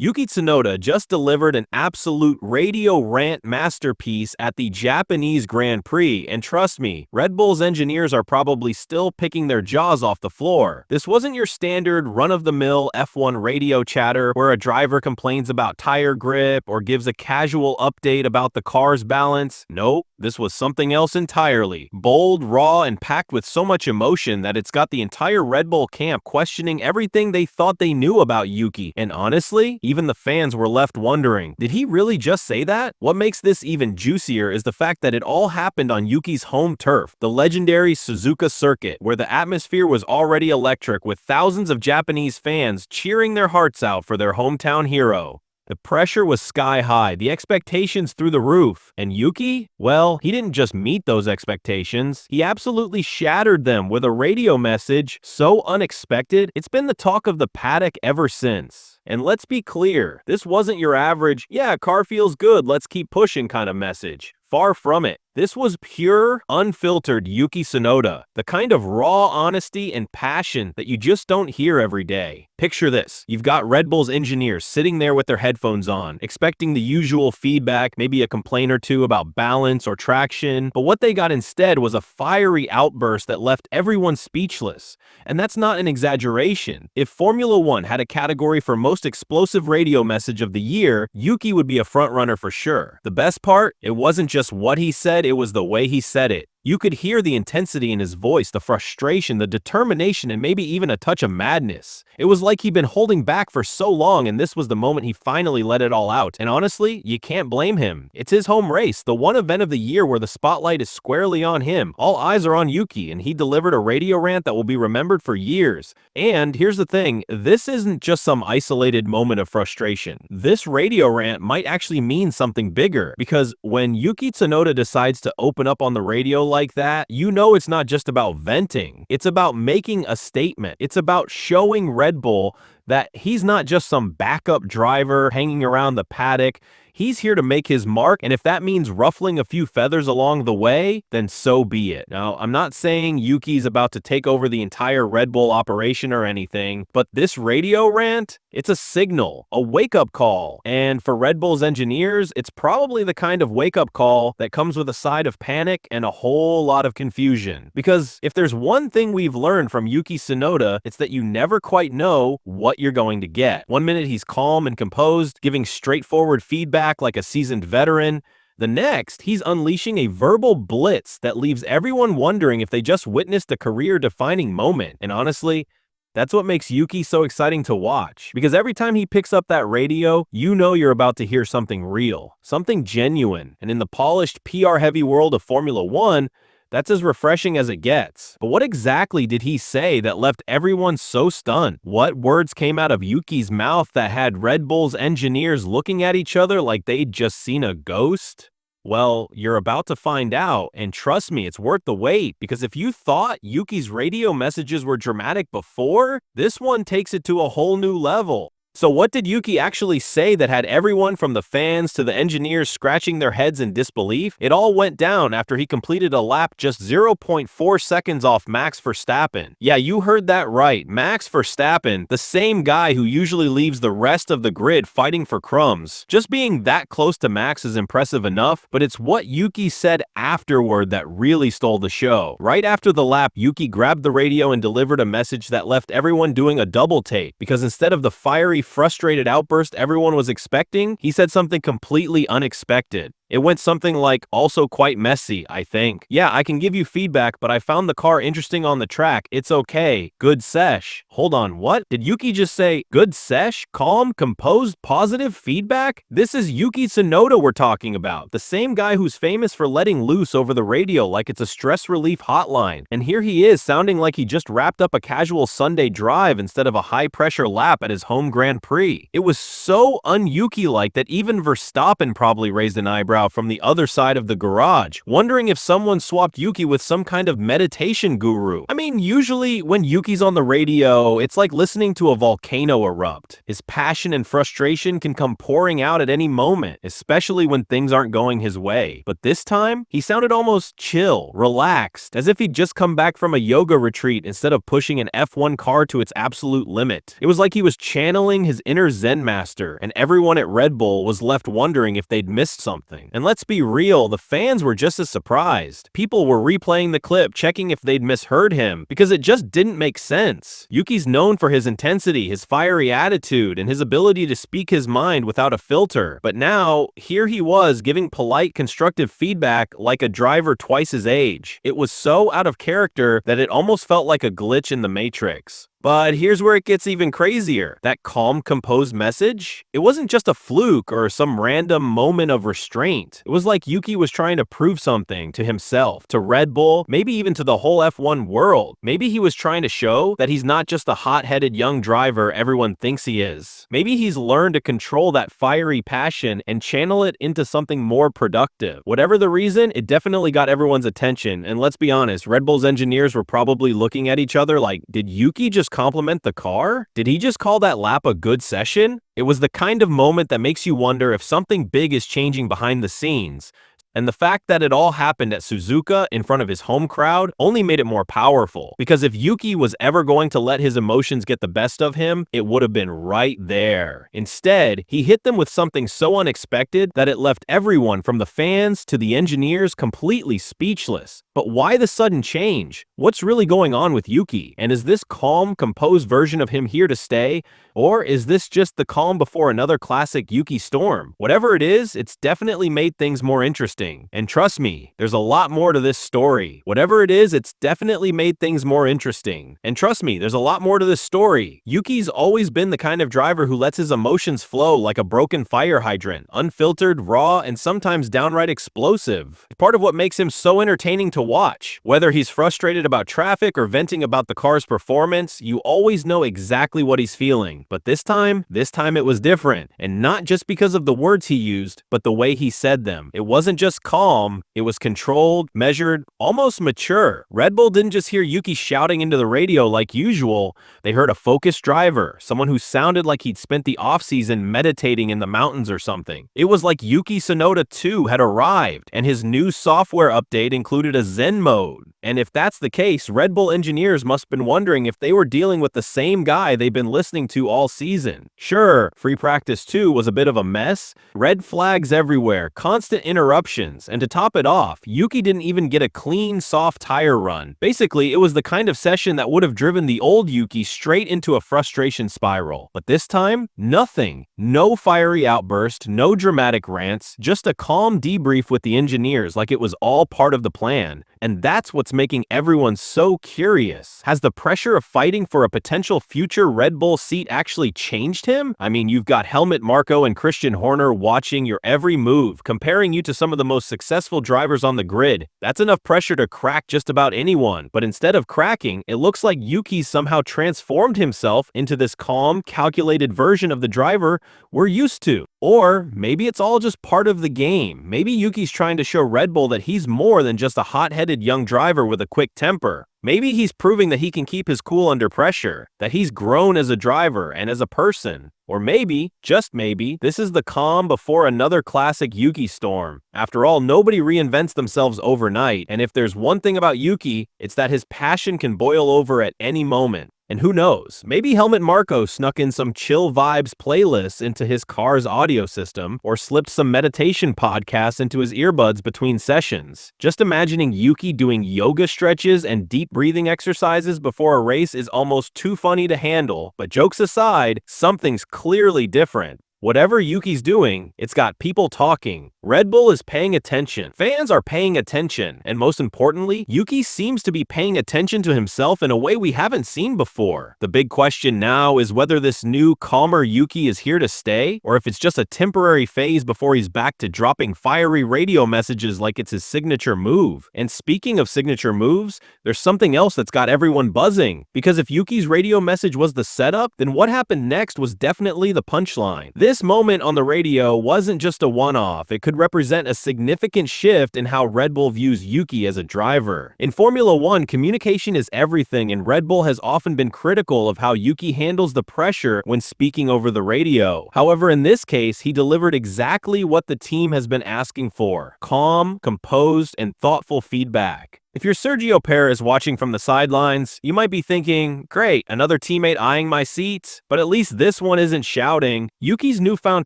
Yuki Tsunoda just delivered an absolute radio rant masterpiece at the Japanese Grand Prix, and trust me, Red Bull's engineers are probably still picking their jaws off the floor. This wasn't your standard run-of-the-mill F1 radio chatter where a driver complains about tire grip or gives a casual update about the car's balance. Nope, this was something else entirely. Bold, raw, and packed with so much emotion that it's got the entire Red Bull camp questioning everything they thought they knew about Yuki. And honestly, even the fans were left wondering, did he really just say that? What makes this even juicier is the fact that it all happened on Yuki's home turf, the legendary Suzuka circuit, where the atmosphere was already electric with thousands of Japanese fans cheering their hearts out for their hometown hero. The pressure was sky high, the expectations through the roof. And Yuki? Well, he didn't just meet those expectations, he absolutely shattered them with a radio message so unexpected, it's been the talk of the paddock ever since. And let's be clear, this wasn't your average, yeah, car feels good, let's keep pushing kind of message. Far from it. This was pure, unfiltered Yuki Tsunoda, the kind of raw honesty and passion that you just don't hear every day. Picture this, you've got Red Bull's engineers sitting there with their headphones on, expecting the usual feedback, maybe a complaint or two about balance or traction, but what they got instead was a fiery outburst that left everyone speechless. And that's not an exaggeration. If Formula One had a category for most explosive radio message of the year, Yuki would be a frontrunner for sure. The best part, it wasn't just what he said, it was the way he said it. You could hear the intensity in his voice, the frustration, the determination, and maybe even a touch of madness. It was like he'd been holding back for so long, and this was the moment he finally let it all out. And honestly, you can't blame him. It's his home race, the one event of the year where the spotlight is squarely on him. All eyes are on Yuki, and he delivered a radio rant that will be remembered for years. And here's the thing, this isn't just some isolated moment of frustration. This radio rant might actually mean something bigger, because when Yuki Tsunoda decides to open up on the radio like that, you know it's not just about venting. It's about making a statement. It's about showing Red Bull that he's not just some backup driver hanging around the paddock. He's here to make his mark, and if that means ruffling a few feathers along the way, then so be it. Now, I'm not saying Yuki's about to take over the entire Red Bull operation or anything, but this radio rant, it's a signal, a wake-up call. And for Red Bull's engineers, it's probably the kind of wake-up call that comes with a side of panic and a whole lot of confusion. Because if there's one thing we've learned from Yuki Tsunoda, it's that you never quite know what you're going to get. One minute he's calm and composed, giving straightforward feedback like a seasoned veteran. The next, he's unleashing a verbal blitz that leaves everyone wondering if they just witnessed a career-defining moment. And honestly, that's what makes Yuki so exciting to watch. Because every time he picks up that radio, you know you're about to hear something real, something genuine. And in the polished, PR-heavy world of Formula One, that's as refreshing as it gets. But what exactly did he say that left everyone so stunned? What words came out of Yuki's mouth that had Red Bull's engineers looking at each other like they'd just seen a ghost? Well, you're about to find out, and trust me, it's worth the wait, because if you thought Yuki's radio messages were dramatic before, this one takes it to a whole new level. So what did Yuki actually say that had everyone from the fans to the engineers scratching their heads in disbelief? It all went down after he completed a lap just 0.4 seconds off Max Verstappen. Yeah, you heard that right. Max Verstappen, the same guy who usually leaves the rest of the grid fighting for crumbs. Just being that close to Max is impressive enough, but it's what Yuki said afterward that really stole the show. Right after the lap, Yuki grabbed the radio and delivered a message that left everyone doing a double take, because instead of the fiery, frustrated outburst everyone was expecting, he said something completely unexpected. It went something like, also quite messy, I think. Yeah, I can give you feedback, but I found the car interesting on the track. It's okay. Good sesh. Hold on, what? Did Yuki just say, good sesh? Calm, composed, positive feedback? This is Yuki Tsunoda we're talking about. The same guy who's famous for letting loose over the radio like it's a stress relief hotline. And here he is sounding like he just wrapped up a casual Sunday drive instead of a high-pressure lap at his home Grand Prix. It was so un-Yuki-like that even Verstappen probably raised an eyebrow eyebrow from the other side of the garage, wondering if someone swapped Yuki with some kind of meditation guru. I mean, usually when Yuki's on the radio, it's like listening to a volcano erupt. His passion and frustration can come pouring out at any moment, especially when things aren't going his way. But this time, he sounded almost chill, relaxed, as if he'd just come back from a yoga retreat instead of pushing an F1 car to its absolute limit. It was like he was channeling his inner Zen master, and everyone at Red Bull was left wondering if they'd missed something. And let's be real, the fans were just as surprised. People were replaying the clip, checking if they'd misheard him, because it just didn't make sense. Yuki's known for his intensity, his fiery attitude, and his ability to speak his mind without a filter. But now, here he was giving polite, constructive feedback like a driver twice his age. It was so out of character that it almost felt like a glitch in the Matrix. But here's where it gets even crazier. That calm, composed message? It wasn't just a fluke or some random moment of restraint. It was like Yuki was trying to prove something to himself, to Red Bull, maybe even to the whole F1 world. Maybe he was trying to show that he's not just the hot-headed young driver everyone thinks he is. Maybe he's learned to control that fiery passion and channel it into something more productive. Whatever the reason, it definitely got everyone's attention. And let's be honest, Red Bull's engineers were probably looking at each other like, did Yuki just compliment the car? Did he just call that lap a good session? It was the kind of moment that makes you wonder if something big is changing behind the scenes. And the fact that it all happened at Suzuka in front of his home crowd only made it more powerful. Because if Yuki was ever going to let his emotions get the best of him, it would have been right there. Instead, he hit them with something so unexpected that it left everyone from the fans to the engineers completely speechless. But why the sudden change? What's really going on with Yuki? And is this calm, composed version of him here to stay? Or is this just the calm before another classic Yuki storm? Whatever it is, it's definitely made things more interesting. And trust me, there's a lot more to this story. Whatever it is, it's definitely made things more interesting. And trust me, there's a lot more to this story. Yuki's always been the kind of driver who lets his emotions flow like a broken fire hydrant, unfiltered, raw, and sometimes downright explosive. It's part of what makes him so entertaining to watch. Whether he's frustrated about traffic or venting about the car's performance, you always know exactly what he's feeling. But this time it was different. And not just because of the words he used, but the way he said them. It wasn't just calm, it was controlled, measured, almost mature. Red Bull didn't just hear Yuki shouting into the radio like usual, they heard a focused driver, someone who sounded like he'd spent the offseason meditating in the mountains or something. It was like Yuki Tsunoda 2 had arrived, and his new software update included a Zen mode. And if that's the case, Red Bull engineers must have been wondering if they were dealing with the same guy they've been listening to all season. Sure, free practice 2 was a bit of a mess, red flags everywhere, constant interruptions, and to top it off, Yuki didn't even get a clean, soft tire run. Basically, it was the kind of session that would have driven the old Yuki straight into a frustration spiral. But this time, nothing. No fiery outburst, no dramatic rants, just a calm debrief with the engineers like it was all part of the plan. And that's what's making everyone so curious. Has the pressure of fighting for a potential future Red Bull seat actually changed him? I mean, you've got Helmut Marko and Christian Horner watching your every move, comparing you to some of the most successful drivers on the grid. That's enough pressure to crack just about anyone. But instead of cracking, it looks like Yuki somehow transformed himself into this calm, calculated version of the driver we're used to. Or maybe it's all just part of the game. Maybe Yuki's trying to show Red Bull that he's more than just a hot-headed young driver with a quick temper. Maybe he's proving that he can keep his cool under pressure, that he's grown as a driver and as a person. Or maybe, just maybe, this is the calm before another classic Yuki storm. After all, nobody reinvents themselves overnight, and if there's one thing about Yuki, it's that his passion can boil over at any moment. And who knows, maybe Helmut Marko snuck in some chill vibes playlists into his car's audio system, or slipped some meditation podcasts into his earbuds between sessions. Just imagining Yuki doing yoga stretches and deep breathing exercises before a race is almost too funny to handle, but jokes aside, something's clearly different. Whatever Yuki's doing, it's got people talking. Red Bull is paying attention. Fans are paying attention. And most importantly, Yuki seems to be paying attention to himself in a way we haven't seen before. The big question now is whether this new, calmer Yuki is here to stay, or if it's just a temporary phase before he's back to dropping fiery radio messages like it's his signature move. And speaking of signature moves, there's something else that's got everyone buzzing. Because if Yuki's radio message was the setup, then what happened next was definitely the punchline. This this moment on the radio wasn't just a one-off, it could represent a significant shift in how Red Bull views Yuki as a driver. In Formula One, communication is everything, and Red Bull has often been critical of how Yuki handles the pressure when speaking over the radio. However, in this case, he delivered exactly what the team has been asking for: calm, composed, and thoughtful feedback. If you're Sergio Perez watching from the sidelines, you might be thinking, great, another teammate eyeing my seat, but at least this one isn't shouting. Yuki's newfound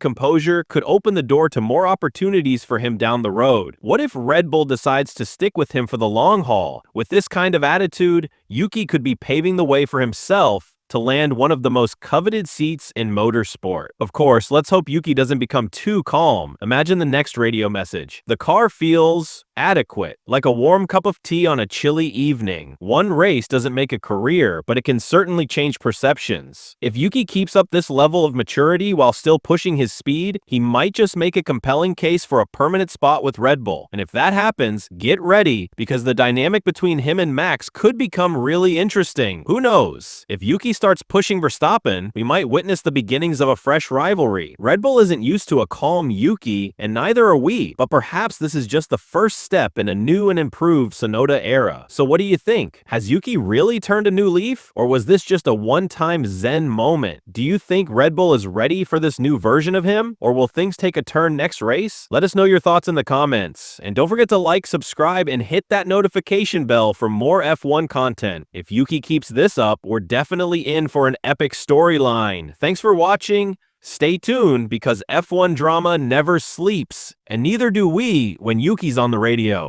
composure could open the door to more opportunities for him down the road. What if Red Bull decides to stick with him for the long haul? With this kind of attitude, Yuki could be paving the way for himself to land one of the most coveted seats in motorsport. Of course, let's hope Yuki doesn't become too calm. Imagine the next radio message: the car feels adequate, like a warm cup of tea on a chilly evening. One race doesn't make a career, but it can certainly change perceptions. If Yuki keeps up this level of maturity while still pushing his speed, he might just make a compelling case for a permanent spot with Red Bull. And if that happens, get ready, because the dynamic between him and Max could become really interesting. Who knows? If Yuki starts pushing Verstappen, we might witness the beginnings of a fresh rivalry. Red Bull isn't used to a calm Yuki, and neither are we, but perhaps this is just the first step in a new and improved Tsunoda era. So what do you think? Has Yuki really turned a new leaf, or was this just a one-time zen moment? Do you think Red Bull is ready for this new version of him, or will things take a turn next race? Let us know your thoughts in the comments, and don't forget to like, subscribe, and hit that notification bell for more F1 content. If Yuki keeps this up, we're definitely in for an epic storyline. Thanks for watching. Stay tuned, because F1 drama never sleeps, and neither do we when Yuki's on the radio.